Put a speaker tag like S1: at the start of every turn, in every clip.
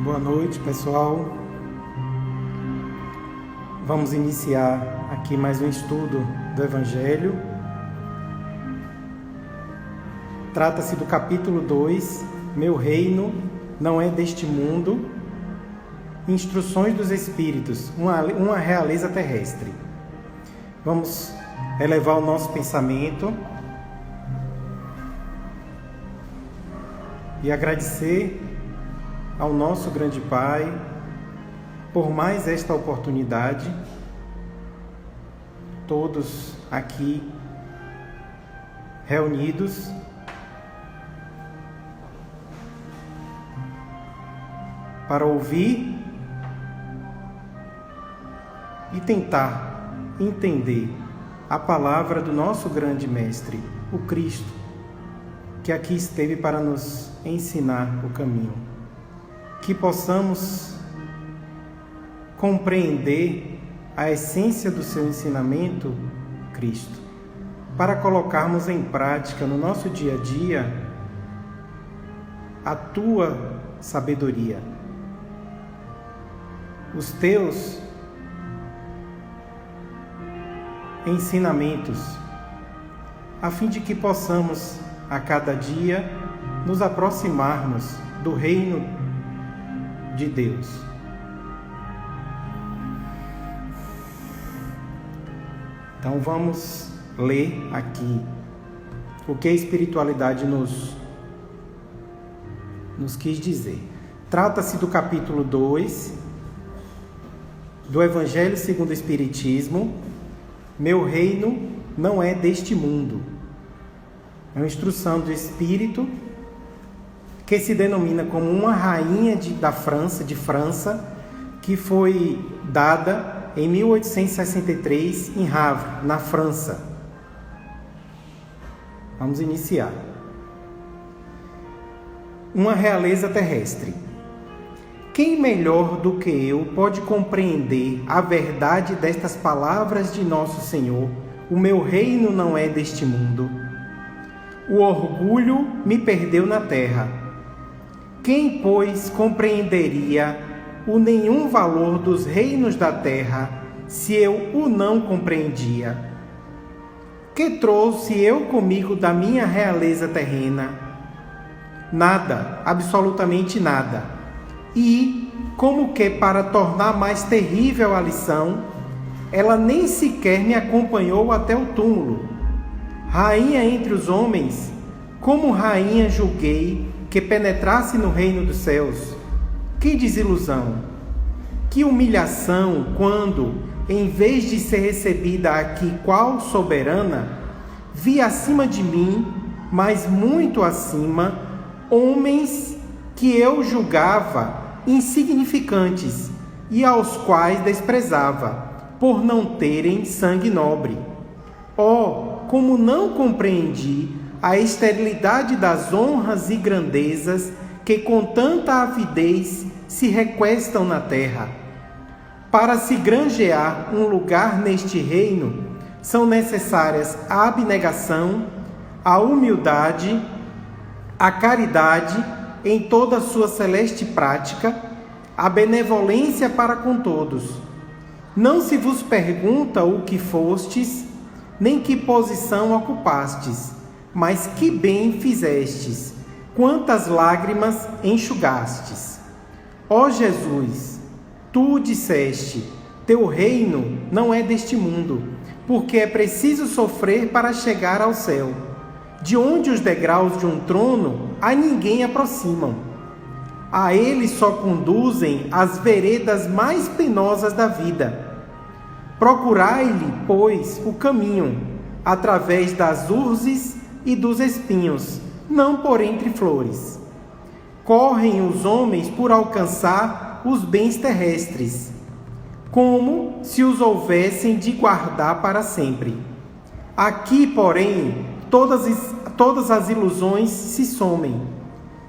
S1: Boa noite, pessoal. Vamos iniciar aqui mais um estudo do Evangelho. Trata-se do capítulo 2, Meu reino não é deste mundo, Instruções dos Espíritos, uma realeza terrestre. Vamos elevar o nosso pensamento e agradecer ao nosso grande Pai por mais esta oportunidade, todos aqui reunidos para ouvir e tentar entender a palavra do nosso grande Mestre, o Cristo, que aqui esteve para nos ensinar o caminho. Que possamos compreender a essência do seu ensinamento, Cristo, para colocarmos em prática no nosso dia a dia a tua sabedoria, os teus ensinamentos, a fim de que possamos a cada dia nos aproximarmos do reino de Deus. Então vamos ler aqui o que a espiritualidade nos quis dizer. Trata-se do capítulo 2 do Evangelho segundo o Espiritismo. Meu reino não é deste mundo. É uma instrução do Espírito que se denomina como uma rainha de França, que foi dada em 1863 em Havre, na França. Vamos iniciar. Uma realeza terrestre. Quem melhor do que eu pode compreender a verdade destas palavras de nosso Senhor? O meu reino não é deste mundo. O orgulho me perdeu na terra. Quem, pois, compreenderia o nenhum valor dos reinos da terra, se eu o não compreendia? Que trouxe eu comigo da minha realeza terrena? Nada, absolutamente nada. E, como que para tornar mais terrível a lição, ela nem sequer me acompanhou até o túmulo. Rainha entre os homens, como rainha julguei que penetrasse no reino dos céus. Que desilusão! Que humilhação quando, em vez de ser recebida aqui qual soberana, vi acima de mim, mas muito acima, homens que eu julgava insignificantes e aos quais desprezava, por não terem sangue nobre. Oh, como não compreendi a esterilidade das honras e grandezas que com tanta avidez se requestam na terra. Para se granjear um lugar neste reino, são necessárias a abnegação, a humildade, a caridade em toda a sua celeste prática, a benevolência para com todos. Não se vos pergunta o que fostes, nem que posição ocupastes, mas que bem fizestes, quantas lágrimas enxugastes. Ó Jesus, tu disseste, teu reino não é deste mundo, porque é preciso sofrer para chegar ao céu, de onde os degraus de um trono a ninguém aproximam. A ele só conduzem as veredas mais penosas da vida. Procurai-lhe, pois, o caminho, através das urzes e dos espinhos, não por entre flores. Correm os homens por alcançar os bens terrestres, como se os houvessem de guardar para sempre. Aqui, porém, todas as ilusões se somem.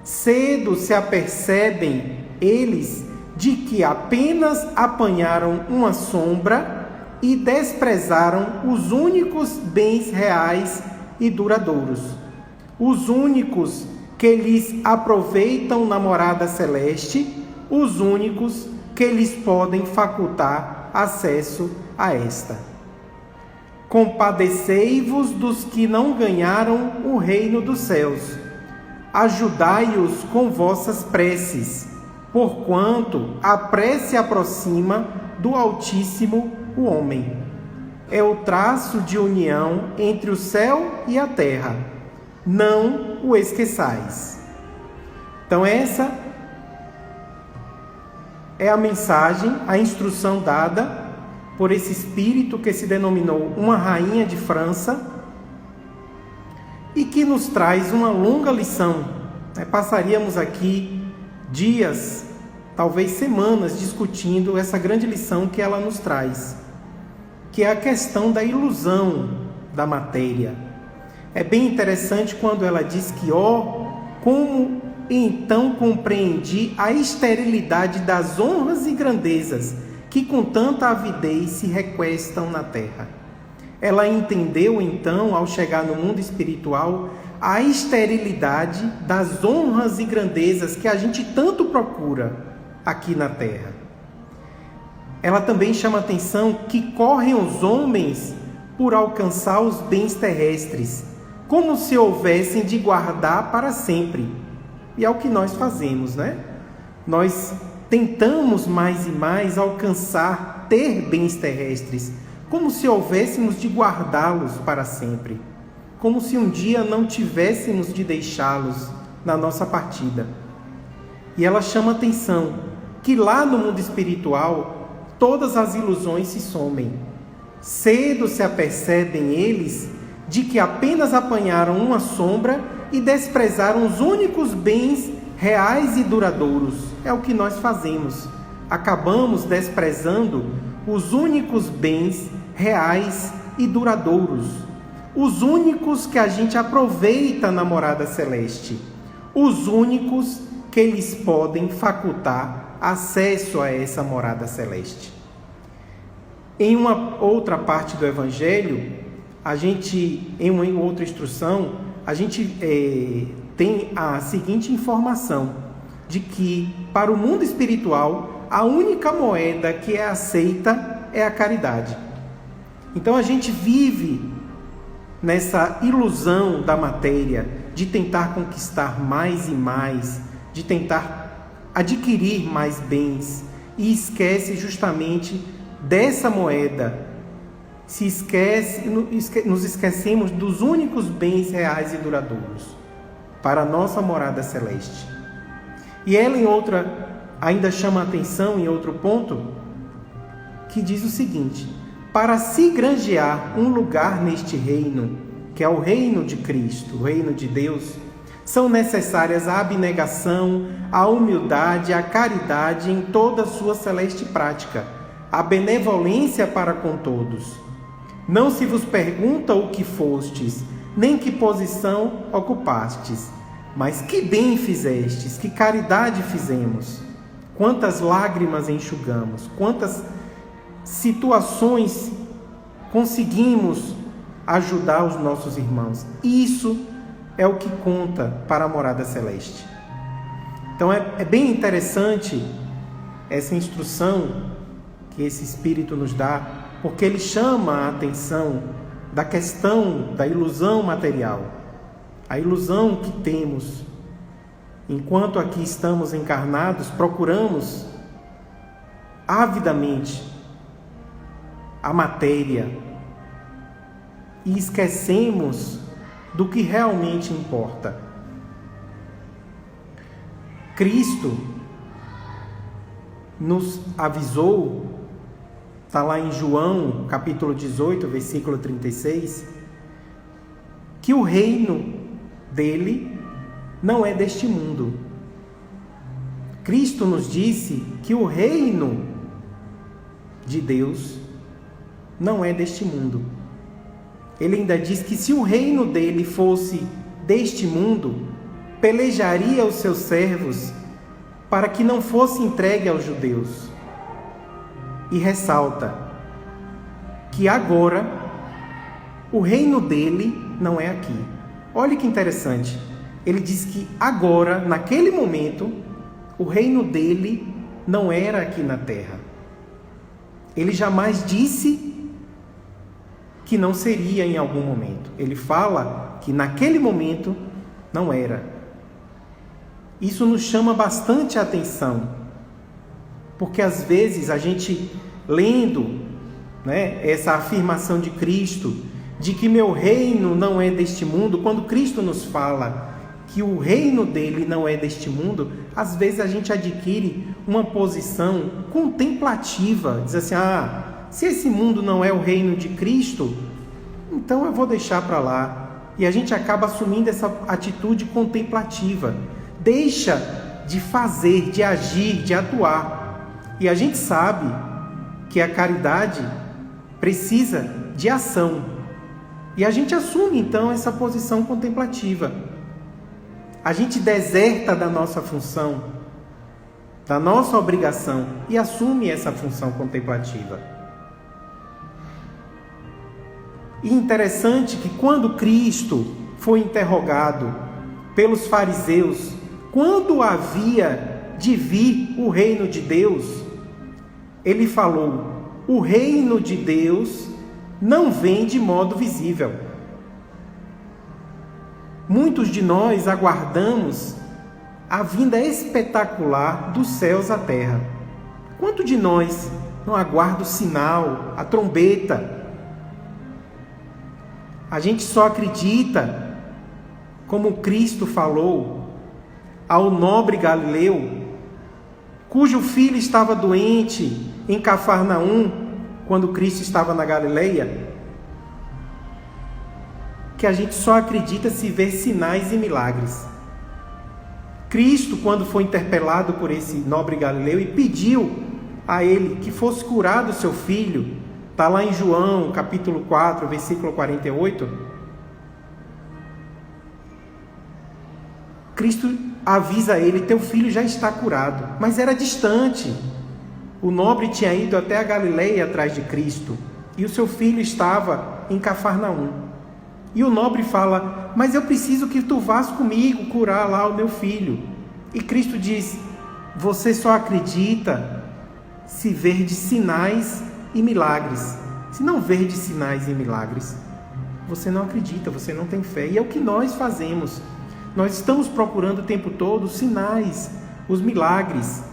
S1: Cedo se apercebem eles de que apenas apanharam uma sombra e desprezaram os únicos bens reais e duradouros, os únicos que lhes aproveitam na morada celeste os únicos que lhes podem facultar acesso a esta. Compadecei-vos dos que não ganharam o reino dos céus. Ajudai-os com vossas preces, porquanto a prece aproxima do Altíssimo o homem. É o traço de união entre o céu e a terra. Não o esqueçais. Então essa é a mensagem, a instrução dada por esse espírito que se denominou uma rainha de França e que nos traz uma longa lição. Passaríamos aqui dias, talvez semanas, discutindo essa grande lição que ela nos traz, que é a questão da ilusão da matéria. É bem interessante quando ela diz que, como então compreendi a esterilidade das honras e grandezas que com tanta avidez se requestam na terra. Ela entendeu então, ao chegar no mundo espiritual, a esterilidade das honras e grandezas que a gente tanto procura aqui na terra. Ela também chama a atenção que correm os homens por alcançar os bens terrestres, como se houvessem de guardar para sempre. E é o que nós fazemos, né? Nós tentamos mais e mais alcançar, ter bens terrestres, como se houvéssemos de guardá-los para sempre, como se um dia não tivéssemos de deixá-los na nossa partida. E ela chama atenção que lá no mundo espiritual todas as ilusões se somem. Cedo se apercebem eles de que apenas apanharam uma sombra e desprezaram os únicos bens reais e duradouros. É o que nós fazemos. Acabamos desprezando os únicos bens reais e duradouros, os únicos que a gente aproveita na morada celeste, os únicos que lhes podem facultar acesso a essa morada celeste. Em uma outra parte do Evangelho, em uma outra instrução, a gente tem a seguinte informação, de que para o mundo espiritual, a única moeda que é aceita é a caridade. Então a gente vive nessa ilusão da matéria, de tentar conquistar mais e mais, de tentar adquirir mais bens, e esquece justamente dessa moeda. Nos esquecemos dos únicos bens reais e duradouros para a nossa morada celeste. E ela ainda chama a atenção em outro ponto, que diz o seguinte: para se granjear um lugar neste reino, que é o reino de Cristo, o reino de Deus, são necessárias a abnegação, a humildade, a caridade em toda a sua celeste prática, a benevolência para com todos. Não se vos pergunta o que fostes, nem que posição ocupastes, mas que bem fizestes, que caridade fizemos, quantas lágrimas enxugamos, quantas situações conseguimos ajudar os nossos irmãos. Isso é o que conta para a morada celeste. Então é bem interessante essa instrução que esse Espírito nos dá, porque ele chama a atenção da questão da ilusão material, a ilusão que temos. Enquanto aqui estamos encarnados, procuramos avidamente a matéria e esquecemos do que realmente importa. Cristo nos avisou, está lá em João, capítulo 18, versículo 36, que o reino dele não é deste mundo. Cristo nos disse que o reino de Deus não é deste mundo. Ele ainda diz que se o reino dele fosse deste mundo, pelejaria os seus servos para que não fosse entregue aos judeus. E ressalta que agora o reino dele não é aqui. Olha que interessante. Ele diz que agora, naquele momento, o reino dele não era aqui na terra. Ele jamais disse que não seria em algum momento. Ele fala que naquele momento não era. Isso nos chama bastante a atenção, porque às vezes a gente lendo, essa afirmação de Cristo, de que meu reino não é deste mundo, quando Cristo nos fala que o reino dele não é deste mundo, às vezes a gente adquire uma posição contemplativa, diz assim, se esse mundo não é o reino de Cristo, então eu vou deixar para lá. E a gente acaba assumindo essa atitude contemplativa, deixa de fazer, de agir, de atuar. E a gente sabe que a caridade precisa de ação. E a gente assume então essa posição contemplativa. A gente deserta da nossa função, da nossa obrigação e assume essa função contemplativa. E interessante que quando Cristo foi interrogado pelos fariseus, quando havia de vir o reino de Deus, ele falou: o reino de Deus não vem de modo visível. Muitos de nós aguardamos a vinda espetacular dos céus à terra. Quanto de nós não aguarda o sinal, a trombeta? A gente só acredita, como Cristo falou ao nobre Galileu, cujo filho estava doente em Cafarnaum, quando Cristo estava na Galileia, que a gente só acredita se ver sinais e milagres. Cristo, quando foi interpelado por esse nobre Galileu e pediu a ele que fosse curado o seu filho, está lá em João, capítulo 4, versículo 48, Cristo avisa a ele: teu filho já está curado. Mas era distante. O nobre tinha ido até a Galileia atrás de Cristo, e o seu filho estava em Cafarnaum. E o nobre fala: mas eu preciso que tu vás comigo curar lá o meu filho. E Cristo diz: você só acredita se ver de sinais e milagres. Se não ver de sinais e milagres, você não acredita, você não tem fé. E é o que nós fazemos. Nós estamos procurando o tempo todo os sinais, os milagres.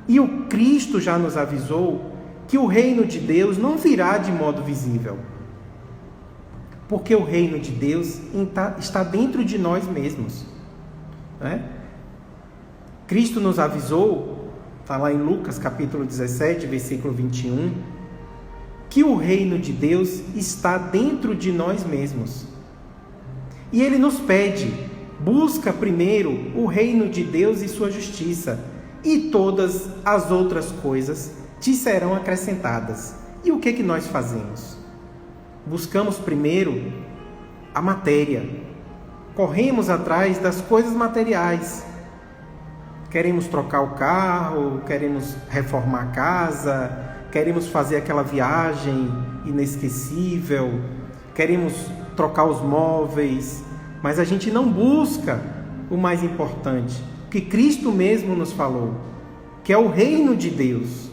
S1: E o Cristo já nos avisou que o reino de Deus não virá de modo visível. Porque o reino de Deus está dentro de nós mesmos. Cristo nos avisou, está lá em Lucas capítulo 17, versículo 21, que o reino de Deus está dentro de nós mesmos. E Ele nos pede: busca primeiro o reino de Deus e sua justiça, e todas as outras coisas te serão acrescentadas. E o que nós fazemos? Buscamos primeiro a matéria, corremos atrás das coisas materiais. Queremos trocar o carro, queremos reformar a casa, queremos fazer aquela viagem inesquecível, queremos trocar os móveis, mas a gente não busca o mais importante, que Cristo mesmo nos falou, que é o reino de Deus.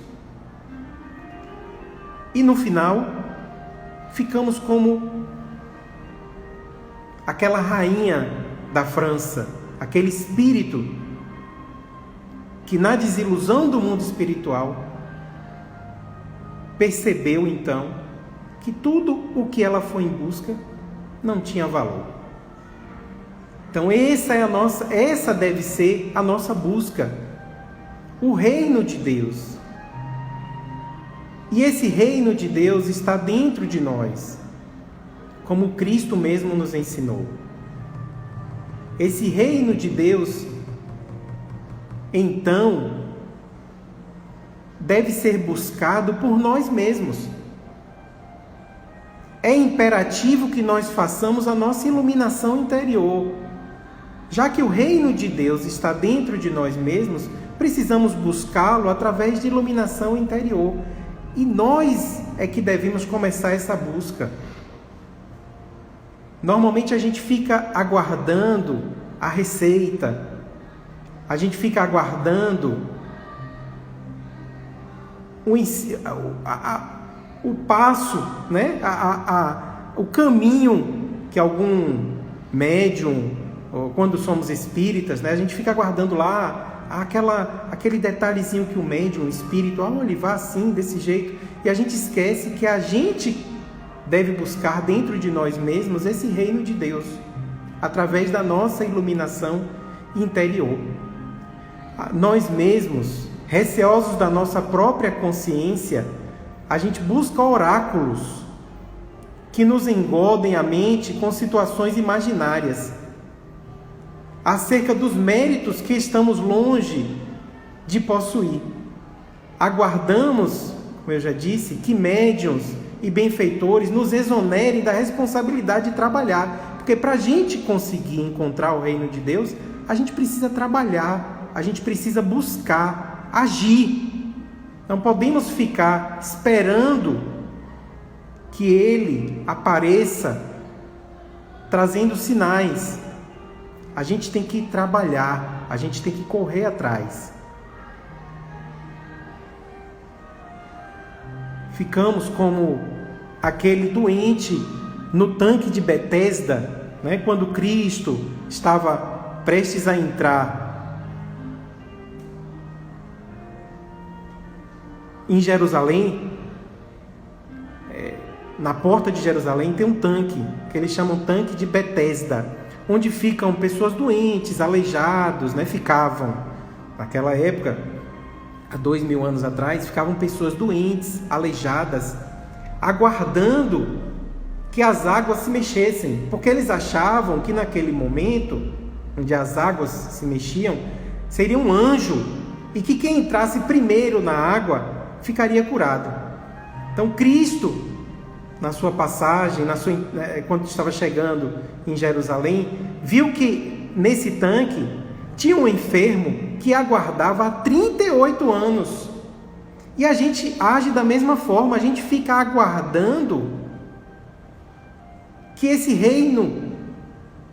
S1: E no final, ficamos como aquela rainha da França, aquele espírito que na desilusão do mundo espiritual percebeu então que tudo o que ela foi em busca não tinha valor. Então essa deve ser a nossa busca, o reino de Deus. E esse reino de Deus está dentro de nós, como Cristo mesmo nos ensinou. Esse reino de Deus, então, deve ser buscado por nós mesmos. É imperativo que nós façamos a nossa iluminação interior. Já que o reino de Deus está dentro de nós mesmos, precisamos buscá-lo através de iluminação interior. E nós é que devemos começar essa busca. Normalmente a gente fica aguardando a receita, a gente fica aguardando o passo, né? O caminho que algum médium, ou quando somos espíritas, né? A gente fica aguardando lá aquele detalhezinho que o médium, o espírito, ele vai assim, desse jeito, e a gente esquece que a gente deve buscar dentro de nós mesmos esse reino de Deus, através da nossa iluminação interior. Nós mesmos, receosos da nossa própria consciência, a gente busca oráculos que nos engodem a mente com situações imaginárias, acerca dos méritos que estamos longe de possuir. Aguardamos, como eu já disse, que médiuns e benfeitores nos exonerem da responsabilidade de trabalhar, porque para a gente conseguir encontrar o reino de Deus, a gente precisa trabalhar, a gente precisa buscar, agir. Não podemos ficar esperando que Ele apareça trazendo sinais. A gente tem que trabalhar, a gente tem que correr atrás. Ficamos como aquele doente no tanque de Betesda, né? Quando Cristo estava prestes a entrar em Jerusalém. Na porta de Jerusalém tem um tanque, que eles chamam tanque de Betesda, onde ficam pessoas doentes, aleijados, né? Ficavam, naquela época, há 2000 anos atrás, ficavam pessoas doentes, aleijadas, aguardando que as águas se mexessem, porque eles achavam que naquele momento, onde as águas se mexiam, seria um anjo, e que quem entrasse primeiro na água ficaria curado. Então Cristo, na sua passagem, quando estava chegando em Jerusalém, viu que nesse tanque tinha um enfermo que aguardava há 38 anos. E a gente age da mesma forma, a gente fica aguardando que esse reino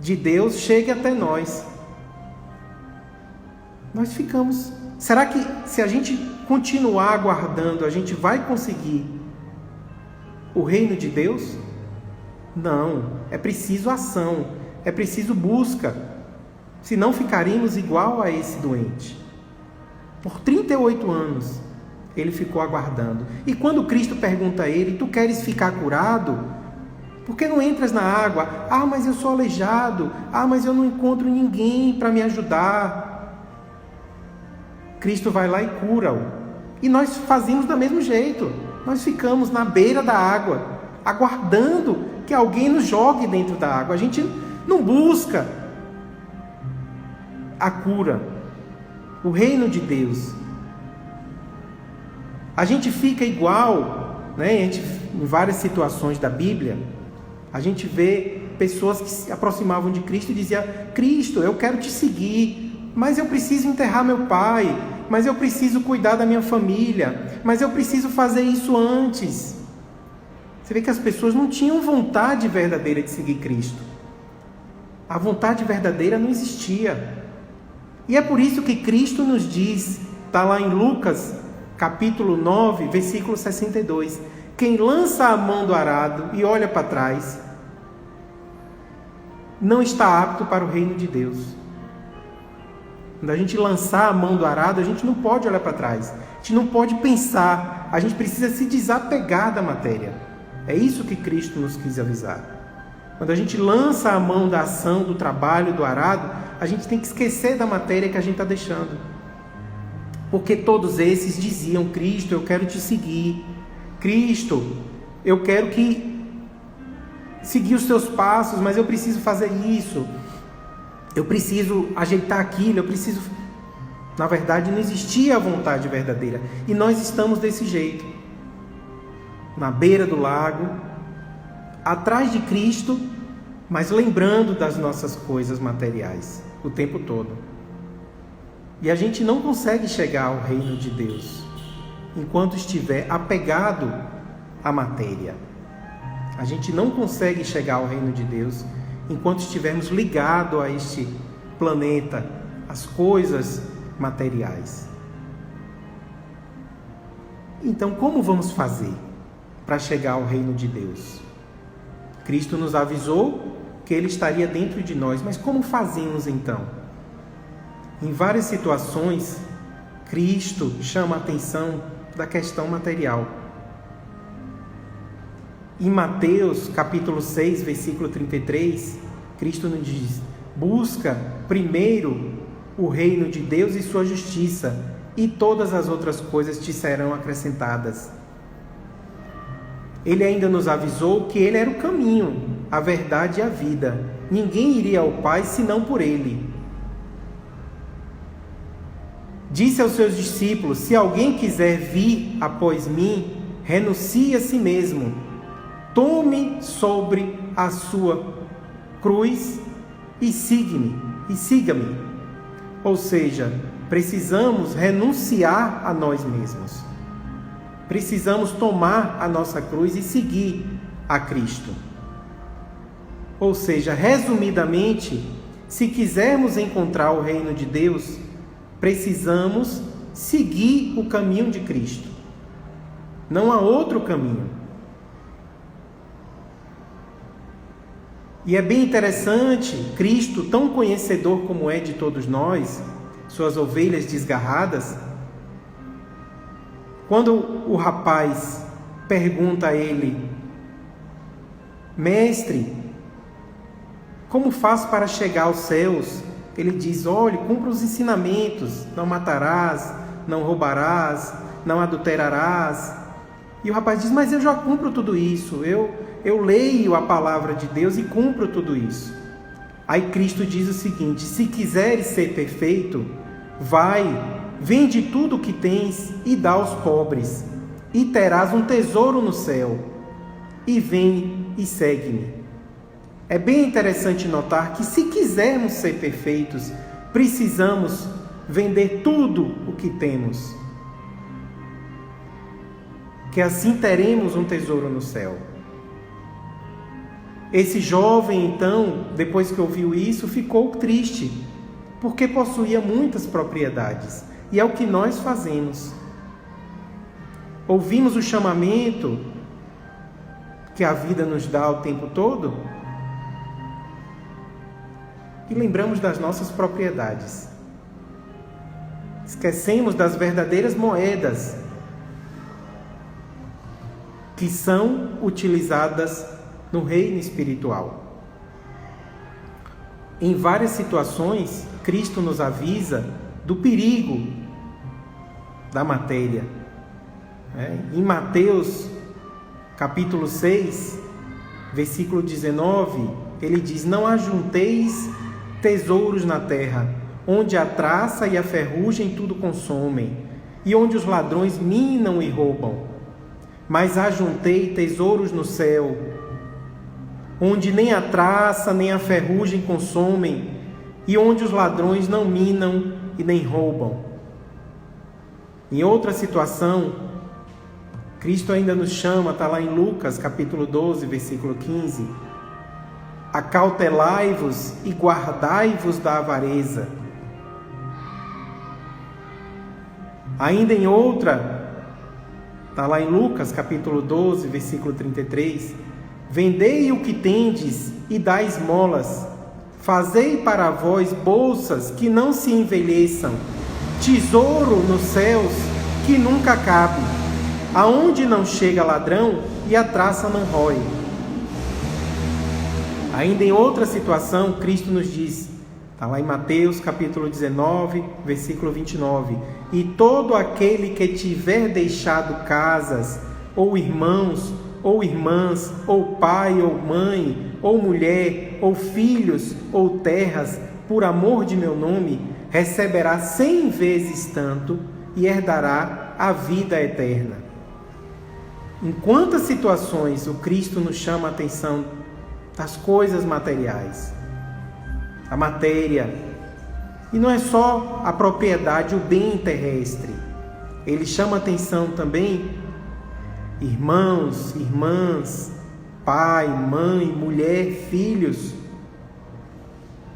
S1: de Deus chegue até nós. Nós ficamos. Será que se a gente continuar aguardando, a gente vai conseguir o reino de Deus? Não, é preciso ação, é preciso busca, senão ficaríamos igual a esse doente. Por 38 anos ele ficou aguardando, e quando Cristo pergunta a ele: tu queres ficar curado? Por que não entras na água? Mas eu sou aleijado, mas eu não encontro ninguém para me ajudar. Cristo vai lá e cura-o, e nós fazemos do mesmo jeito. Nós ficamos na beira da água, aguardando que alguém nos jogue dentro da água. A gente não busca a cura, o reino de Deus. A gente fica igual, né? Em várias situações da Bíblia, a gente vê pessoas que se aproximavam de Cristo e diziam: Cristo, eu quero te seguir, mas eu preciso enterrar meu pai, mas eu preciso cuidar da minha família, mas eu preciso fazer isso antes. Você vê que as pessoas não tinham vontade verdadeira de seguir Cristo. A vontade verdadeira não existia. E é por isso que Cristo nos diz, está lá em Lucas, capítulo 9, versículo 62, quem lança a mão do arado e olha para trás, não está apto para o reino de Deus. Quando a gente lançar a mão do arado, a gente não pode olhar para trás, a gente não pode pensar, a gente precisa se desapegar da matéria. É isso que Cristo nos quis avisar. Quando a gente lança a mão da ação, do trabalho, do arado, a gente tem que esquecer da matéria que a gente está deixando. Porque todos esses diziam: Cristo, eu quero te seguir. Cristo, eu quero seguir os teus passos, mas eu preciso fazer isso. Eu preciso ajeitar aquilo, eu preciso... Na verdade, não existia a vontade verdadeira. E nós estamos desse jeito. Na beira do lago, atrás de Cristo, mas lembrando das nossas coisas materiais o tempo todo. E a gente não consegue chegar ao reino de Deus enquanto estiver apegado à matéria. A gente não consegue chegar ao reino de Deus enquanto estivermos ligados a este planeta, às coisas materiais. Então, como vamos fazer para chegar ao reino de Deus? Cristo nos avisou que Ele estaria dentro de nós, mas como fazemos então? Em várias situações, Cristo chama a atenção da questão material. Em Mateus, capítulo 6, versículo 33, Cristo nos diz: busca primeiro o reino de Deus e sua justiça, e todas as outras coisas te serão acrescentadas. Ele ainda nos avisou que Ele era o caminho, a verdade e a vida. Ninguém iria ao Pai senão por Ele. Disse aos seus discípulos: se alguém quiser vir após mim, renuncie a si mesmo, tome sobre a sua cruz e siga-me. Ou seja, precisamos renunciar a nós mesmos. Precisamos tomar a nossa cruz e seguir a Cristo. Ou seja, resumidamente, se quisermos encontrar o reino de Deus, precisamos seguir o caminho de Cristo. Não há outro caminho. E é bem interessante, Cristo, tão conhecedor como é de todos nós, suas ovelhas desgarradas, quando o rapaz pergunta a ele: mestre, como faço para chegar aos céus? Ele diz: olhe, cumpra os ensinamentos, não matarás, não roubarás, não adulterarás. E o rapaz diz: mas eu já cumpro tudo isso, eu leio a palavra de Deus e cumpro tudo isso. Aí Cristo diz o seguinte: se quiseres ser perfeito, vai, vende tudo o que tens e dá aos pobres, e terás um tesouro no céu, e vem e segue-me. É bem interessante notar que, se quisermos ser perfeitos, precisamos vender tudo o que temos, que assim teremos um tesouro no céu. Esse jovem, então, depois que ouviu isso, ficou triste, porque possuía muitas propriedades, e é o que nós fazemos. Ouvimos o chamamento que a vida nos dá o tempo todo, e lembramos das nossas propriedades. Esquecemos das verdadeiras moedas que são utilizadas no reino espiritual. Em várias situações, Cristo nos avisa do perigo da matéria. Em Mateus, capítulo 6, versículo 19, ele diz: não ajunteis tesouros na terra, onde a traça e a ferrugem tudo consomem, e onde os ladrões minam e roubam. Mas ajuntei tesouros no céu, onde nem a traça nem a ferrugem consomem, e onde os ladrões não minam e nem roubam. Em outra situação, Cristo ainda nos chama, está lá em Lucas, capítulo 12, versículo 15: acautelai-vos e guardai-vos da avareza. Ainda em outra, está lá em Lucas, capítulo 12, versículo 33: vendei o que tendes e dai esmolas, fazei para vós bolsas que não se envelheçam, tesouro nos céus que nunca cabe, aonde não chega ladrão e a traça não rói. Ainda em outra situação, Cristo nos diz, está lá em Mateus capítulo 19, versículo 29: e todo aquele que tiver deixado casas, ou irmãos, ou irmãs, ou pai, ou mãe, ou mulher, ou filhos, ou terras, por amor de meu nome, receberá 100 vezes tanto e herdará a vida eterna. Em quantas situações o Cristo nos chama a atenção das coisas materiais, a matéria, e não é só a propriedade, o bem terrestre. Ele chama a atenção também irmãos, irmãs, pai, mãe, mulher, filhos,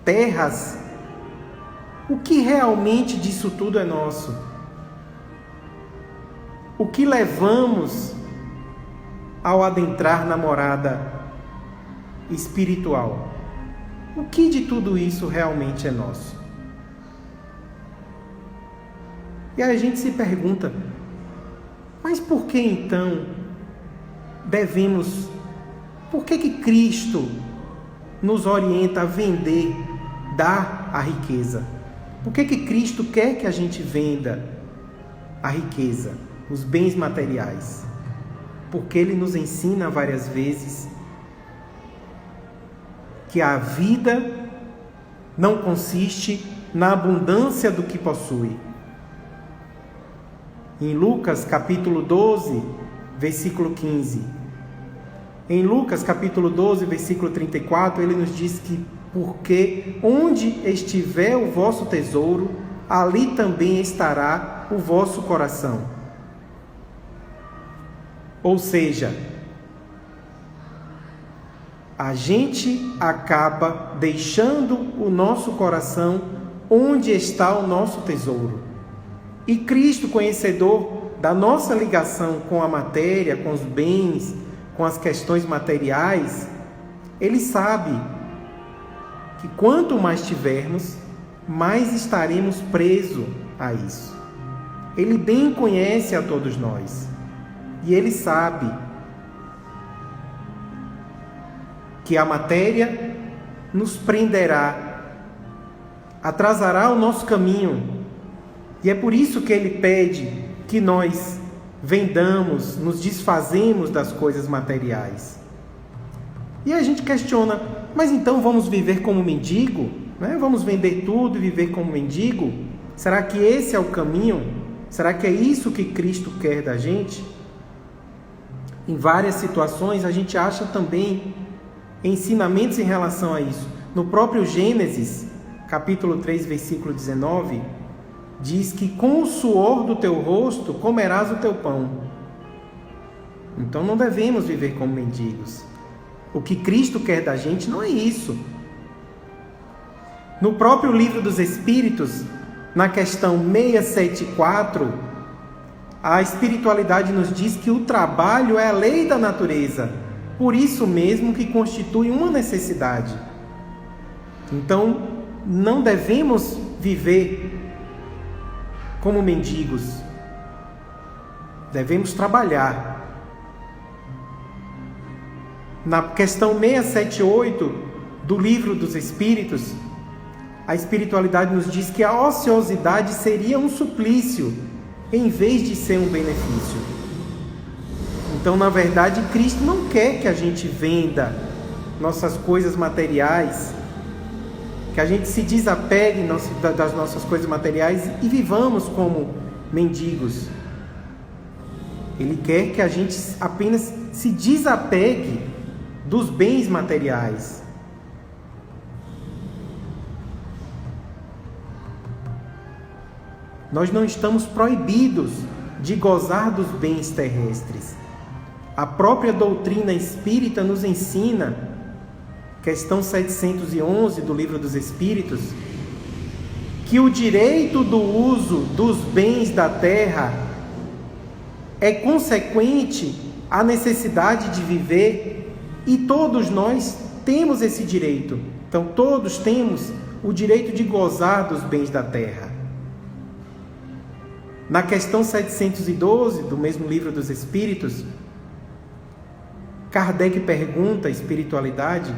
S1: terras. O que realmente disso tudo é nosso? o que levamos ao adentrar na morada espiritual? O que de tudo isso realmente é nosso? E aí a gente se pergunta, mas por que então por que Cristo nos orienta a vender, dar a riqueza? Por que Cristo quer que a gente venda a riqueza, os bens materiais? Porque Ele nos ensina várias vezes que a vida não consiste na abundância do que possui. Em Lucas capítulo 12, versículo 15. Em Lucas capítulo 12, versículo 34, ele nos diz que porque onde estiver o vosso tesouro, ali também estará o vosso coração. Ou seja, a gente acaba deixando o nosso coração onde está o nosso tesouro. E Cristo, conhecedor da nossa ligação com a matéria, com os bens, com as questões materiais, Ele sabe que quanto mais tivermos, mais estaremos presos a isso. Ele bem conhece a todos nós. E Ele sabe que a matéria nos prenderá, atrasará o nosso caminho. E é por isso que Ele pede que nós vendamos, nos desfazemos das coisas materiais. E a gente questiona, mas então vamos viver como mendigo? Né? Vamos vender tudo e viver como mendigo? Será que esse é o caminho? Será que é isso que Cristo quer da gente? Em várias situações a gente acha também ensinamentos em relação a isso. No próprio Gênesis, capítulo 3, versículo 19, diz que com o suor do teu rosto comerás o teu pão. Então não devemos viver como mendigos. O que Cristo quer da gente não é isso. No próprio Livro dos Espíritos, na questão 674, a espiritualidade nos diz que o trabalho é a lei da natureza, por isso mesmo que constitui uma necessidade. Então, não devemos viver como mendigos. Devemos trabalhar. Na questão 678 do Livro dos Espíritos, a espiritualidade nos diz que a ociosidade seria um suplício, em vez de ser um benefício. Então, na verdade, Cristo não quer que a gente venda nossas coisas materiais, que a gente se desapegue das nossas coisas materiais e vivamos como mendigos. Ele quer que a gente apenas se desapegue dos bens materiais. Nós não estamos proibidos de gozar dos bens terrestres. A própria doutrina espírita nos ensina, questão 711 do Livro dos Espíritos, que o direito do uso dos bens da terra é consequente à necessidade de viver, e todos nós temos esse direito. Então todos temos o direito de gozar dos bens da terra. Na questão 712 do mesmo Livro dos Espíritos, Kardec pergunta à espiritualidade: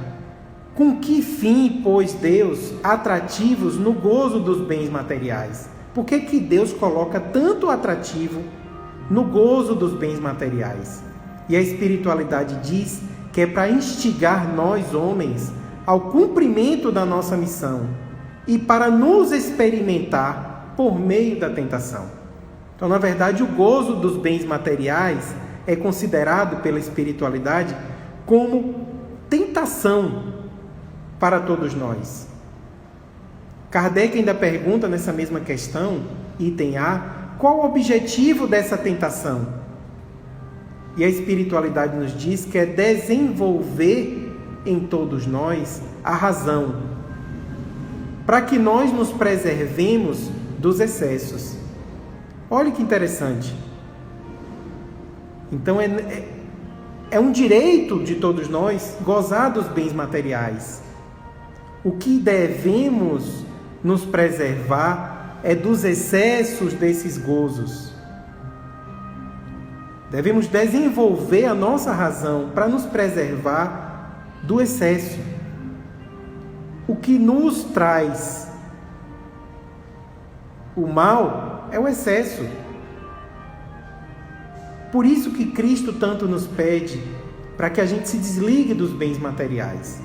S1: com que fim pôs Deus atrativos no gozo dos bens materiais? Por que Deus coloca tanto atrativo no gozo dos bens materiais? E a espiritualidade diz que é para instigar nós, homens, ao cumprimento da nossa missão e para nos experimentar por meio da tentação. Então, na verdade, o gozo dos bens materiais é considerado pela espiritualidade como tentação para todos nós. Kardec ainda pergunta nessa mesma questão, item A, qual o objetivo dessa tentação? E a espiritualidade nos diz que é desenvolver em todos nós a razão, para que nós nos preservemos dos excessos. Olha que interessante. Então é um direito de todos nós gozar dos bens materiais. O que devemos nos preservar é dos excessos desses gozos. Devemos desenvolver a nossa razão para nos preservar do excesso. O que nos traz o mal é o excesso. Por isso que Cristo tanto nos pede para que a gente se desligue dos bens materiais.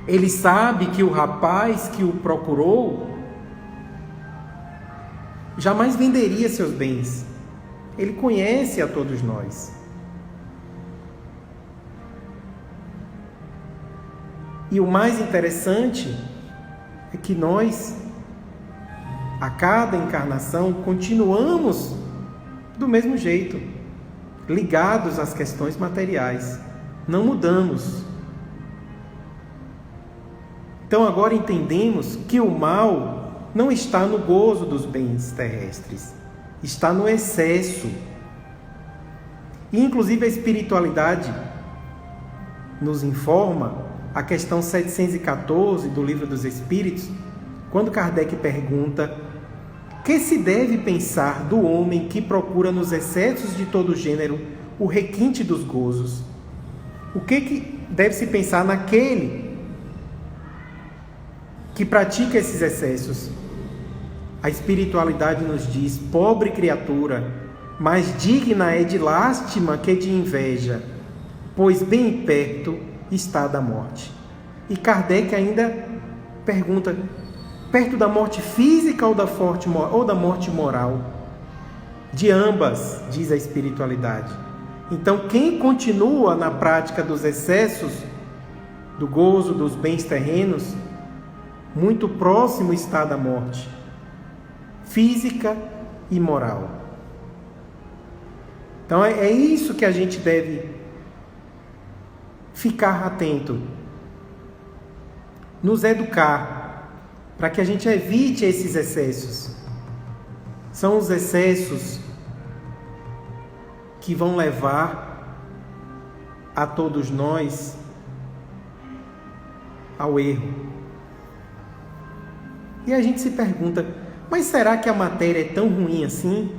S1: Ele sabe que o rapaz que o procurou jamais venderia seus bens. Ele conhece a todos nós. E o mais interessante é que nós, a cada encarnação, continuamos do mesmo jeito, ligados às questões materiais. Não mudamos. Então agora entendemos que o mal não está no gozo dos bens terrestres, está no excesso. E inclusive a espiritualidade nos informa, a questão 714 do Livro dos Espíritos, quando Kardec pergunta: que se deve pensar do homem que procura nos excessos de todo gênero o requinte dos gozos? O que deve se pensar naquele que pratica esses excessos? A espiritualidade nos diz: pobre criatura, mais digna é de lástima que de inveja, pois bem perto está da morte. E Kardec ainda pergunta: perto da morte física ou da morte moral? De ambas, diz a espiritualidade. Então, quem continua na prática dos excessos, do gozo, dos bens terrenos, muito próximo está da morte, física e moral. Então, é isso que a gente deve ficar atento, nos educar, para que a gente evite esses excessos. São os excessos que vão levar a todos nós ao erro. E a gente se pergunta: mas será que a matéria é tão ruim assim?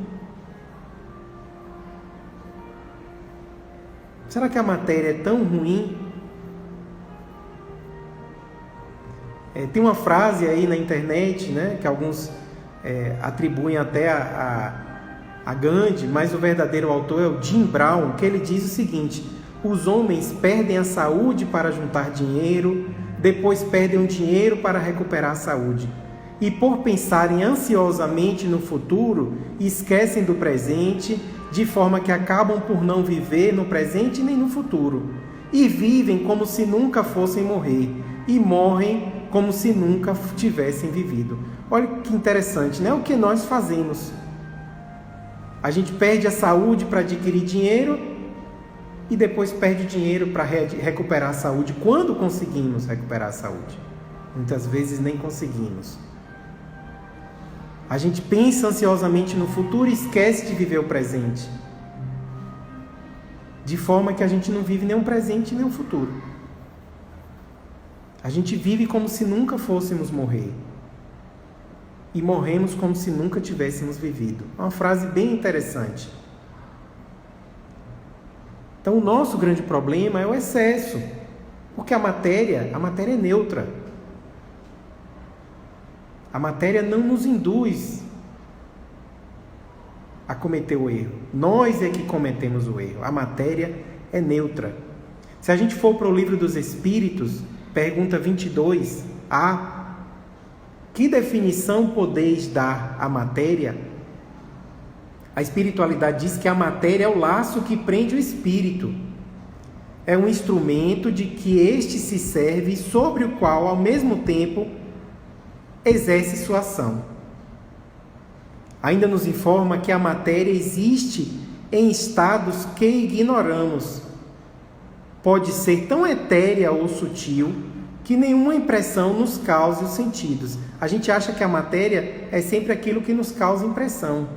S1: Será que a matéria é tão ruim? Tem uma frase aí na internet, né, que alguns atribuem até a Gandhi, mas o verdadeiro autor é o Jim Brown, que ele diz o seguinte: os homens perdem a saúde para juntar dinheiro, depois perdem o dinheiro para recuperar a saúde. E por pensarem ansiosamente no futuro, esquecem do presente, de forma que acabam por não viver no presente nem no futuro. E vivem como se nunca fossem morrer, e morrem como se nunca tivessem vivido. Olha que interessante, né? O que nós fazemos? A gente perde a saúde para adquirir dinheiro e depois perde dinheiro para recuperar a saúde. Quando conseguimos recuperar a saúde? Muitas vezes nem conseguimos. A gente pensa ansiosamente no futuro e esquece de viver o presente. De forma que a gente não vive nem o presente nem o futuro. A gente vive como se nunca fôssemos morrer. E morremos como se nunca tivéssemos vivido. É uma frase bem interessante. Então o nosso grande problema é o excesso. Porque a matéria é neutra. A matéria não nos induz a cometer o erro. Nós é que cometemos o erro. A matéria é neutra. Se a gente for para o Livro dos Espíritos, pergunta 22a, que definição podeis dar à matéria? A espiritualidade diz que a matéria é o laço que prende o espírito. É um instrumento de que este se serve, sobre o qual, ao mesmo tempo, exerce sua ação. Ainda nos informa que a matéria existe em estados que ignoramos. Pode ser tão etérea ou sutil que nenhuma impressão nos cause os sentidos. A gente acha que a matéria é sempre aquilo que nos causa impressão.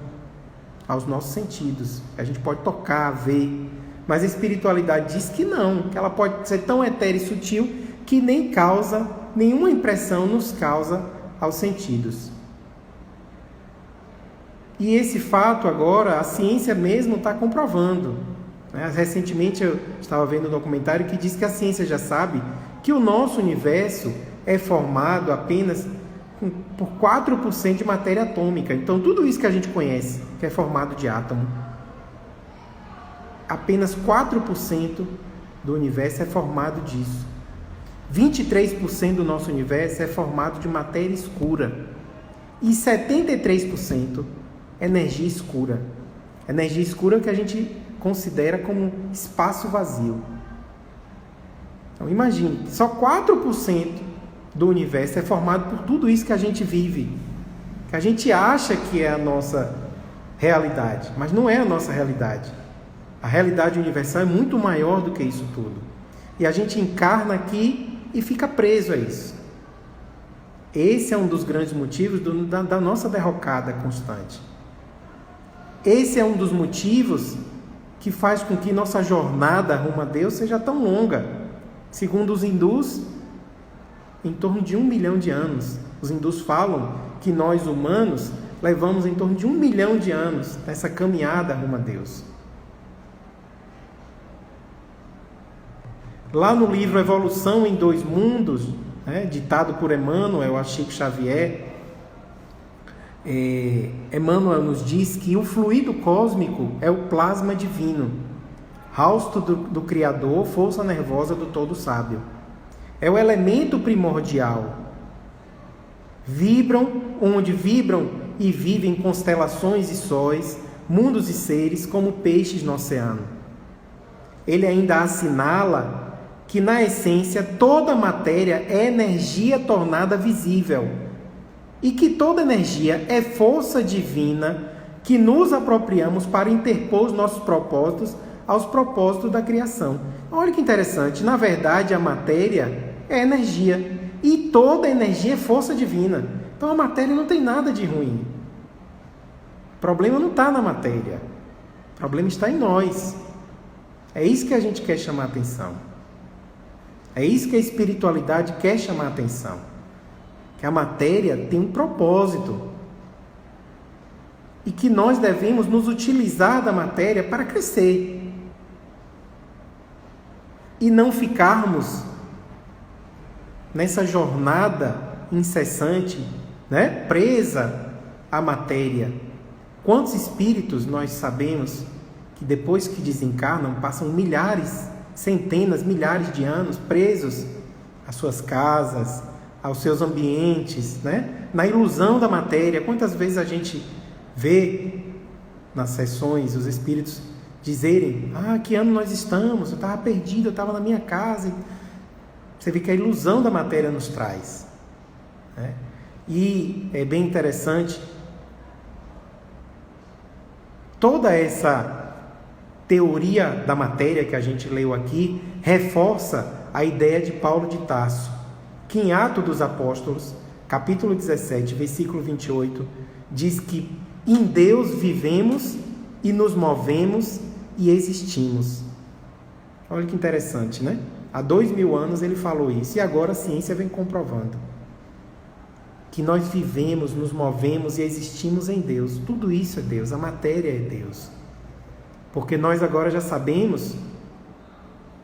S1: aos nossos sentidos. A gente pode tocar, ver, mas a espiritualidade diz que não, que ela pode ser tão etérea e sutil que nem causa, nenhuma impressão nos causa aos sentidos. E esse fato agora, a ciência mesmo está comprovando. Recentemente eu estava vendo um documentário que diz que a ciência já sabe que o nosso universo é formado apenas por 4% de matéria atômica. Então tudo isso que a gente conhece, que é formado de átomo, apenas 4% do universo é formado disso. 23% do nosso universo é formado de matéria escura. E 73% energia escura. Energia escura é o que a gente considera como espaço vazio. Então imagine, só 4% do universo é formado por tudo isso que a gente vive, que a gente acha que é a nossa realidade, mas não é a nossa realidade. A realidade universal é muito maior do que isso tudo. E a gente encarna aqui e fica preso a isso. Esse é um dos grandes motivos da nossa derrocada constante. Esse é um dos motivos que faz com que nossa jornada rumo a Deus seja tão longa. Segundo os hindus, em torno de 1 milhão de anos. Os hindus falam que nós humanos levamos em torno de 1 milhão de anos nessa caminhada rumo a Deus. Lá no livro Evolução em Dois Mundos, ditado por Emmanuel a Chico Xavier, Emmanuel nos diz que o fluido cósmico é o plasma divino, hausto do Criador, força nervosa do Todo Sábio. É o elemento primordial. Onde vibram e vivem constelações e sóis, mundos e seres como peixes no oceano. Ele ainda assinala que na essência toda a matéria é energia tornada visível e que toda energia é força divina que nos apropriamos para interpor os nossos propósitos aos propósitos da criação. Olha que interessante, na verdade a matéria é energia e toda energia é força divina. Então a matéria não tem nada de ruim. O problema não está na matéria, o problema está em nós. É isso que a gente quer chamar a atenção. É isso que a espiritualidade quer chamar a atenção. Que a matéria tem um propósito. E que nós devemos nos utilizar da matéria para crescer. E não ficarmos nessa jornada incessante, presa à matéria. Quantos espíritos nós sabemos que depois que desencarnam passam milhares, centenas, milhares de anos presos às suas casas, aos seus ambientes, na ilusão da matéria. Quantas vezes a gente vê nas sessões os espíritos dizerem: que ano nós estamos? Eu estava perdido, eu estava na minha casa. Você vê que a ilusão da matéria nos traz. E é bem interessante, toda essa teoria da matéria que a gente leu aqui reforça a ideia de Paulo de Tarso, que em Atos dos Apóstolos, capítulo 17, versículo 28, diz que em Deus vivemos e nos movemos e existimos. Olha que interessante, Há 2000 anos ele falou isso, e agora a ciência vem comprovando que nós vivemos, nos movemos e existimos em Deus. Tudo isso é Deus, a matéria é Deus. Porque nós agora já sabemos,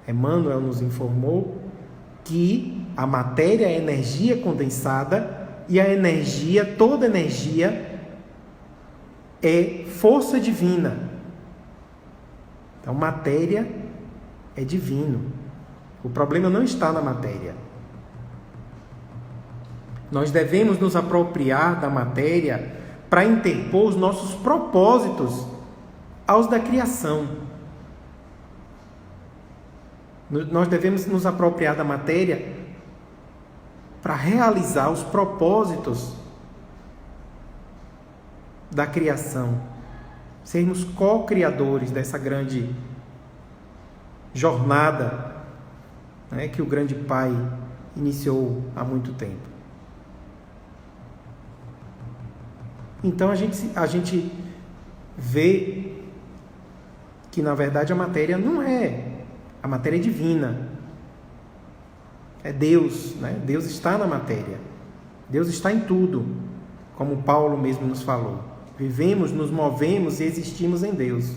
S1: Emmanuel nos informou, que a matéria é energia condensada e a energia, toda energia, é força divina. Então, matéria é divino. O problema não está na matéria. Nós devemos nos apropriar da matéria para interpor os nossos propósitos aos da criação. Nós devemos nos apropriar da matéria para realizar os propósitos da criação. Sermos co-criadores dessa grande jornada, que o grande Pai iniciou há muito tempo. Então a gente vê que, na verdade, a matéria não é. A matéria é divina. É Deus, né? Deus está na matéria. Deus está em tudo, como Paulo mesmo nos falou. Vivemos, nos movemos e existimos em Deus.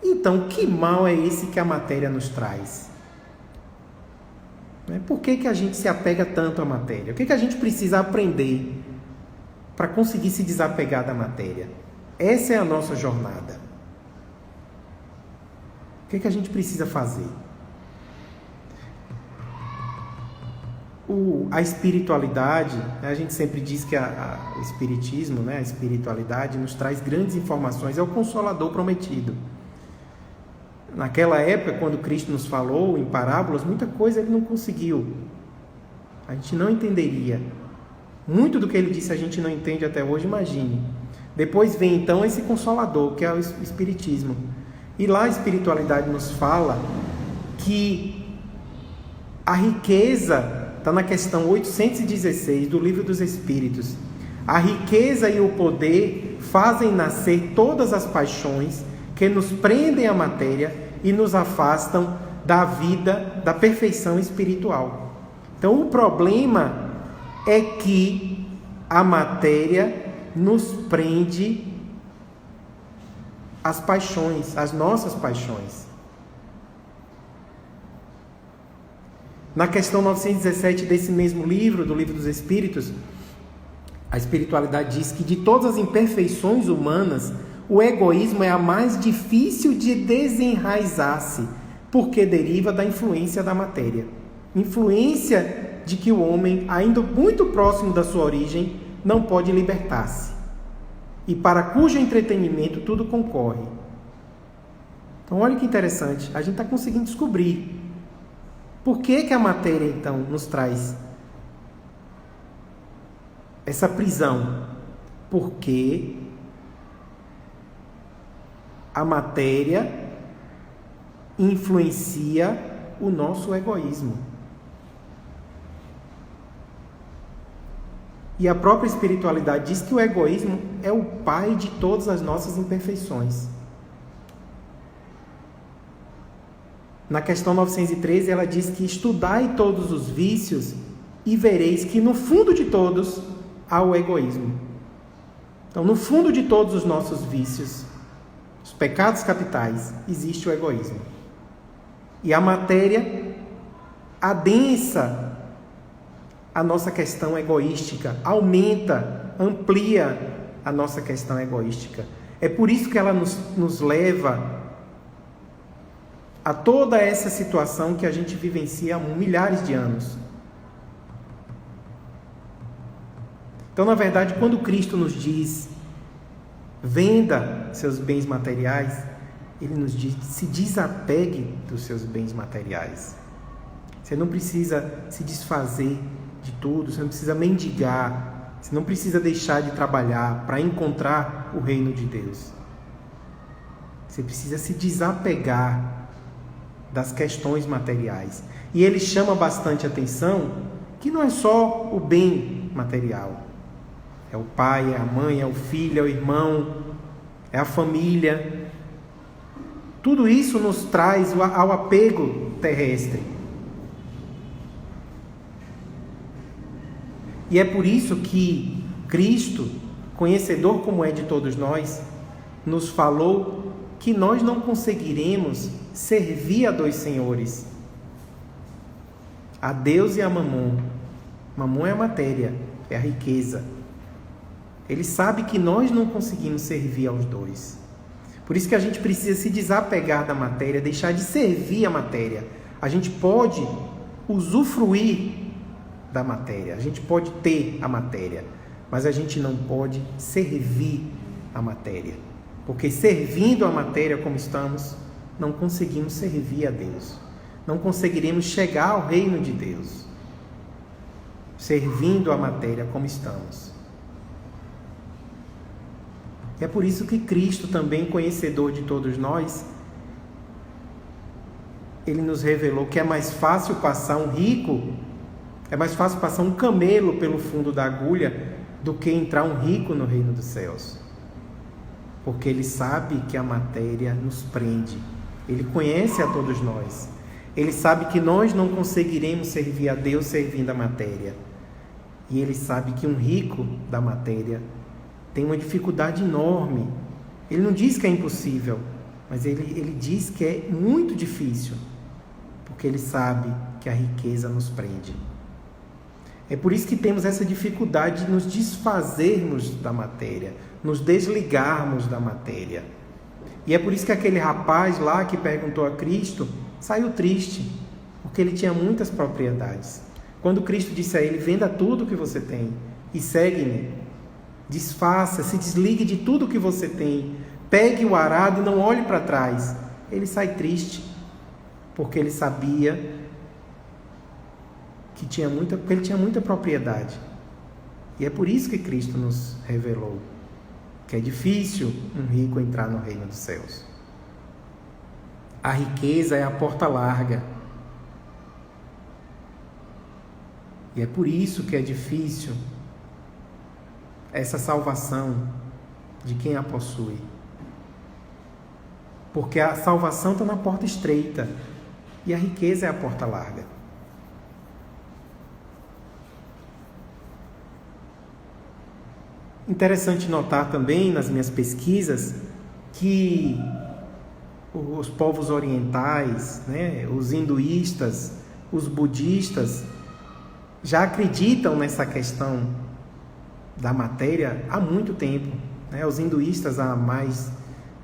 S1: Então, que mal é esse que a matéria nos traz? Por que a gente se apega tanto à matéria? O que a gente precisa aprender para conseguir se desapegar da matéria? Essa é a nossa jornada. O que a gente precisa fazer? A espiritualidade, a gente sempre diz que o espiritismo, né, a espiritualidade nos traz grandes informações, é o Consolador prometido. Naquela época, quando Cristo nos falou em parábolas, muita coisa ele não conseguiu. A gente não entenderia. Muito do que ele disse a gente não entende até hoje, imagine. Depois vem então esse Consolador, que é o Espiritismo. E lá a espiritualidade nos fala que a riqueza está na questão 816 do Livro dos Espíritos. A riqueza e o poder fazem nascer todas as paixões que nos prendem à matéria e nos afastam da vida, da perfeição espiritual. Então, o problema é que a matéria nos prende às paixões, às nossas paixões. Na questão 917 desse mesmo livro, do Livro dos Espíritos, a espiritualidade diz que de todas as imperfeições humanas, o egoísmo é a mais difícil de desenraizar-se, porque deriva da influência da matéria. Influência de que o homem, ainda muito próximo da sua origem, não pode libertar-se. E para cujo entretenimento tudo concorre. Então, olha que interessante. A gente está conseguindo descobrir por que a matéria, então, nos traz essa prisão. Porque a matéria influencia o nosso egoísmo. E a própria espiritualidade diz que o egoísmo é o pai de todas as nossas imperfeições. Na questão 913, ela diz que estudai todos os vícios e vereis que no fundo de todos há o egoísmo. Então, no fundo de todos os nossos vícios, os pecados capitais, existe o egoísmo. E a matéria adensa a nossa questão egoística, aumenta, amplia a nossa questão egoística. É por isso que ela nos leva a toda essa situação que a gente vivencia há milhares de anos. Então, na verdade, quando Cristo nos diz: venda seus bens materiais, ele nos diz: se desapegue dos seus bens materiais. Você não precisa se desfazer de tudo, você não precisa mendigar, você não precisa deixar de trabalhar para encontrar o reino de Deus. Você precisa se desapegar das questões materiais. E ele chama bastante atenção que não é só o bem material. É o pai, é a mãe, é o filho, é o irmão, é a família. Tudo isso nos traz ao apego terrestre. E é por isso que Cristo, conhecedor como é de todos nós, nos falou que nós não conseguiremos servir a dois senhores, a Deus e a Mamon. Mamon é a matéria, é a riqueza. Ele sabe que nós não conseguimos servir aos dois. Por isso que a gente precisa se desapegar da matéria, deixar de servir a matéria. A gente pode usufruir da matéria, a gente pode ter a matéria, mas a gente não pode servir a matéria. Porque servindo a matéria como estamos, não conseguimos servir a Deus. Não conseguiremos chegar ao reino de Deus, servindo a matéria como estamos. É por isso que Cristo, também conhecedor de todos nós, ele nos revelou que é mais fácil passar um camelo pelo fundo da agulha do que entrar um rico no reino dos céus. porque Ele sabe que a matéria nos prende. Ele conhece a todos nós. Ele sabe que nós não conseguiremos servir a Deus servindo a matéria. E Ele sabe que um rico da matéria tem uma dificuldade enorme. Ele não diz que é impossível, mas ele diz que é muito difícil, porque Ele sabe que a riqueza nos prende. É por isso que temos essa dificuldade de nos desfazermos da matéria, nos desligarmos da matéria. E é por isso que aquele rapaz lá que perguntou a Cristo saiu triste, porque ele tinha muitas propriedades. Quando Cristo disse a ele: venda tudo o que você tem e segue-me, desfaça, se desligue de tudo o que você tem, pegue o arado e não olhe para trás. Ele sai triste, porque ele sabia que ele tinha muita propriedade. E é por isso que Cristo nos revelou que é difícil um rico entrar no reino dos céus. A riqueza é a porta larga. E é por isso que é difícil essa salvação de quem a possui. Porque a salvação está na porta estreita e a riqueza é a porta larga. Interessante notar também nas minhas pesquisas que os povos orientais, os hinduístas, os budistas, já acreditam nessa questão da matéria há muito tempo. Os hinduístas há mais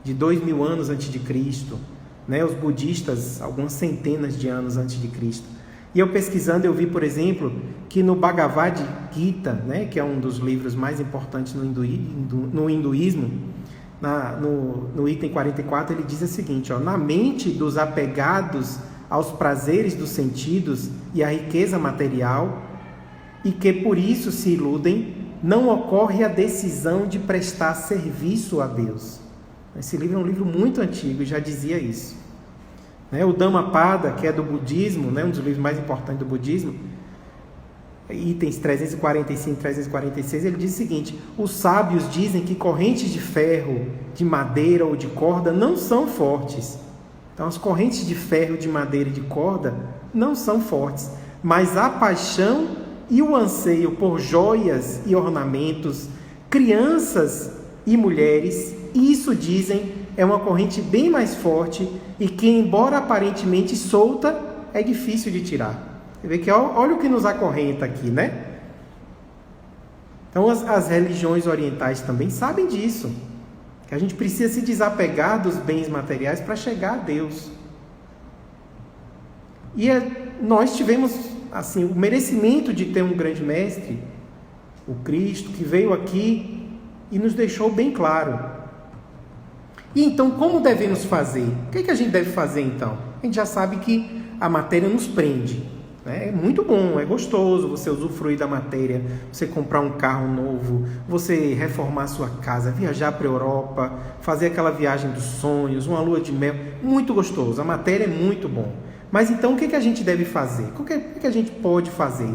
S1: de 2000 anos antes de Cristo, os budistas algumas centenas de anos antes de Cristo. E eu pesquisando, eu vi, por exemplo, que no Bhagavad Gita, que é um dos livros mais importantes no hinduísmo, no item 44, ele diz o seguinte: na mente dos apegados aos prazeres dos sentidos e à riqueza material, e que por isso se iludem, não ocorre a decisão de prestar serviço a Deus. Esse livro é um livro muito antigo e já dizia isso. O Dhammapada, que é do budismo, um dos livros mais importantes do budismo, itens 345 e 346, ele diz o seguinte: os sábios dizem que correntes de ferro, de madeira ou de corda não são fortes. Então, as correntes de ferro, de madeira e de corda não são fortes, mas a paixão e o anseio por joias e ornamentos, crianças e mulheres, isso dizem, é uma corrente bem mais forte e que, embora aparentemente solta, é difícil de tirar. Você vê que olha o que nos acorrenta aqui, Então, as religiões orientais também sabem disso, que a gente precisa se desapegar dos bens materiais para chegar a Deus. E nós tivemos assim o merecimento de ter um grande mestre, o Cristo, que veio aqui e nos deixou bem claro. E então, como devemos fazer? O que a gente deve fazer então? A gente já sabe que a matéria nos prende. É muito bom, é gostoso você usufruir da matéria, você comprar um carro novo, você reformar a sua casa, viajar para a Europa, fazer aquela viagem dos sonhos, uma lua de mel, muito gostoso, a matéria é muito bom. Mas então o que a gente deve fazer? O que a gente pode fazer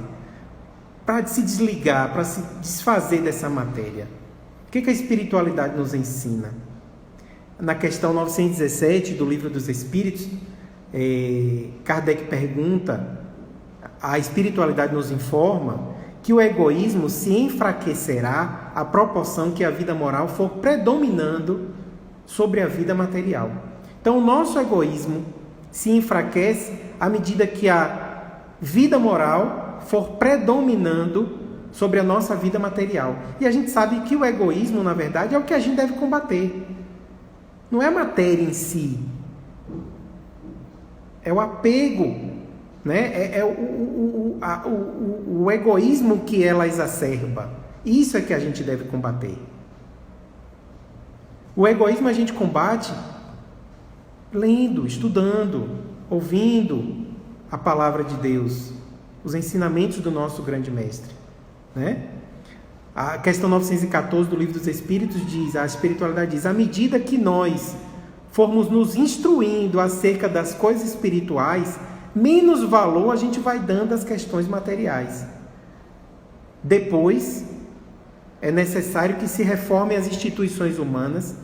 S1: para se desligar, para se desfazer dessa matéria? O que a espiritualidade nos ensina? Na questão 917 do Livro dos Espíritos, Kardec pergunta: a espiritualidade nos informa que o egoísmo se enfraquecerá à proporção que a vida moral for predominando sobre a vida material. Então, o nosso egoísmo se enfraquece à medida que a vida moral for predominando sobre a nossa vida material. E a gente sabe que o egoísmo, na verdade, é o que a gente deve combater. Não é a matéria em si, é o apego, é o egoísmo que ela exacerba. Isso é que a gente deve combater. O egoísmo a gente combate lendo, estudando, ouvindo a palavra de Deus, os ensinamentos do nosso grande mestre, A questão 914 do Livro dos Espíritos diz, a espiritualidade diz: à medida que nós formos nos instruindo acerca das coisas espirituais, menos valor a gente vai dando às questões materiais. Depois, é necessário que se reformem as instituições humanas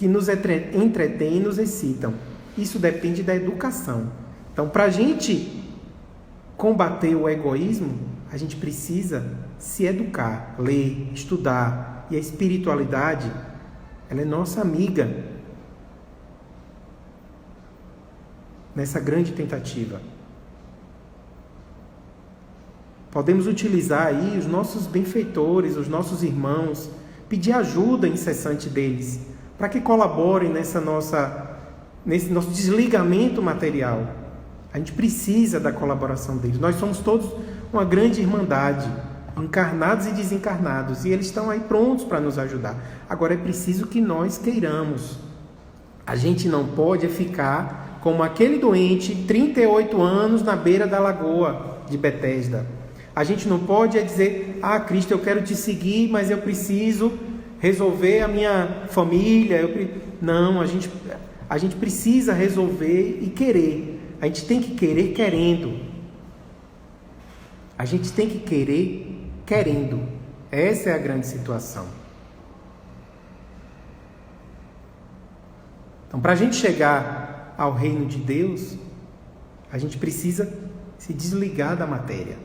S1: que nos entretêm e nos excitam. Isso depende da educação. Então, para a gente combater o egoísmo, a gente precisa se educar, ler, estudar. E a espiritualidade, ela é nossa amiga nessa grande tentativa. Podemos utilizar aí os nossos benfeitores, os nossos irmãos, pedir ajuda incessante deles, para que colaborem nesse nosso desligamento material. A gente precisa da colaboração deles. Nós somos todos uma grande irmandade, encarnados e desencarnados, e eles estão aí prontos para nos ajudar. Agora é preciso que nós queiramos. A gente não pode ficar como aquele doente, 38 anos, na beira da lagoa de Betesda. A gente não pode dizer, Cristo, eu quero te seguir, mas eu preciso resolver a minha família. Não, a gente precisa resolver e querer. A gente tem que querer querendo. A gente tem que querer querendo. Essa é a grande situação. Então, para a gente chegar ao reino de Deus, a gente precisa se desligar da matéria.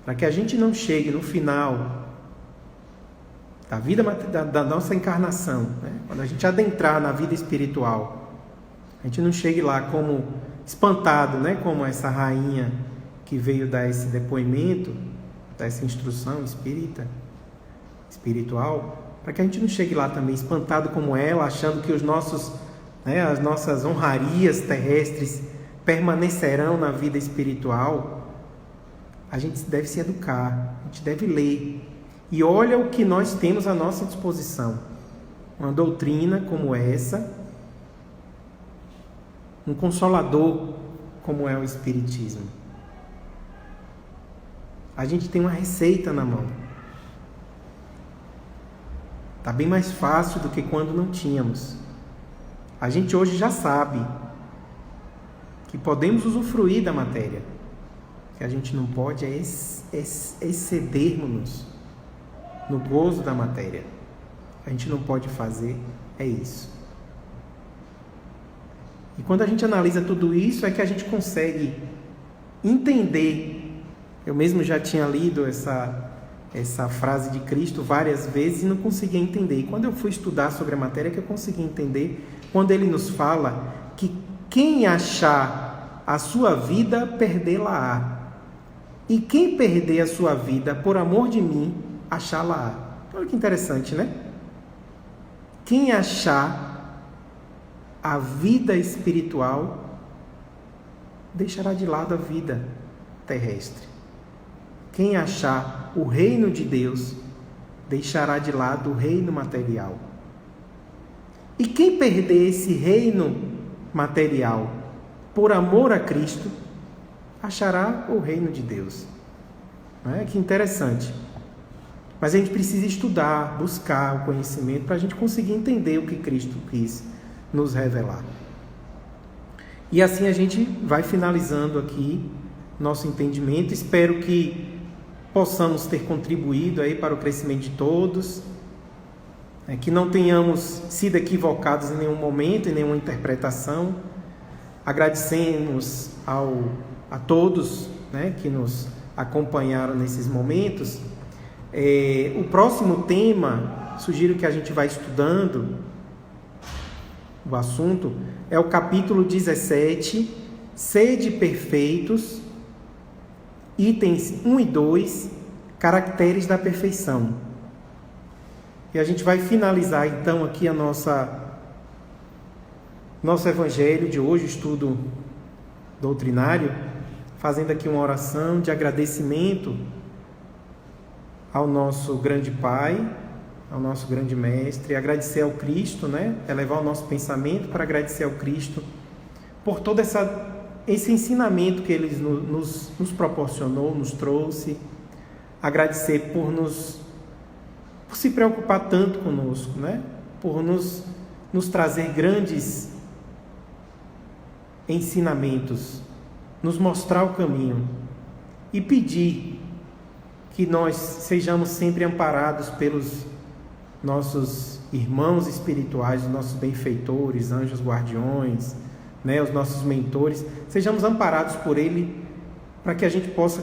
S1: Para que a gente não chegue no final da vida da nossa encarnação, né? Quando a gente adentrar na vida espiritual, a gente não chegue lá como espantado, né? Como essa rainha que veio dar esse depoimento, dar essa instrução espiritual, para que a gente não chegue lá também espantado como ela, achando que as nossas honrarias terrestres permanecerão na vida espiritual. A gente deve se educar, a gente deve ler. E olha o que nós temos à nossa disposição. Uma doutrina como essa, um consolador como é o Espiritismo. A gente tem uma receita na mão. Está bem mais fácil do que quando não tínhamos. A gente hoje já sabe que podemos usufruir da matéria. O que a gente não pode é excedermos-nos no gozo da matéria. A gente não pode fazer isso. E quando a gente analisa tudo isso, é que a gente consegue entender. Eu mesmo já tinha lido essa frase de Cristo várias vezes e não conseguia entender. E quando eu fui estudar sobre a matéria, que eu consegui entender, quando ele nos fala que quem achar a sua vida, perdê-la-á. E quem perder a sua vida por amor de mim, achá-la-á. Olha que interessante, né? Quem achar a vida espiritual, deixará de lado a vida terrestre. Quem achar o reino de Deus, deixará de lado o reino material. E quem perder esse reino material por amor a Cristo, achará o reino de Deus. Não é? Que interessante. Mas a gente precisa estudar, buscar o conhecimento para a gente conseguir entender o que Cristo quis nos revelar. E assim a gente vai finalizando aqui nosso entendimento. Espero que possamos ter contribuído aí para o crescimento de todos, que não tenhamos sido equivocados em nenhum momento, em nenhuma interpretação. Agradecemos a todos, que nos acompanharam nesses momentos. O próximo tema, sugiro que a gente vá estudando o assunto, é o capítulo 17, Sede perfeitos, itens 1 e 2, caracteres da perfeição. E a gente vai finalizar então aqui nosso evangelho de hoje, estudo doutrinário, fazendo aqui uma oração de agradecimento ao nosso grande Pai, ao nosso grande Mestre, agradecer ao Cristo, elevar o nosso pensamento para agradecer ao Cristo por todo esse ensinamento que Ele nos proporcionou, nos trouxe, agradecer por se preocupar tanto conosco, por nos trazer grandes ensinamentos, nos mostrar o caminho e pedir que nós sejamos sempre amparados nossos irmãos espirituais, os nossos benfeitores, anjos guardiões, né, os nossos mentores, sejamos amparados por Ele, para que a gente possa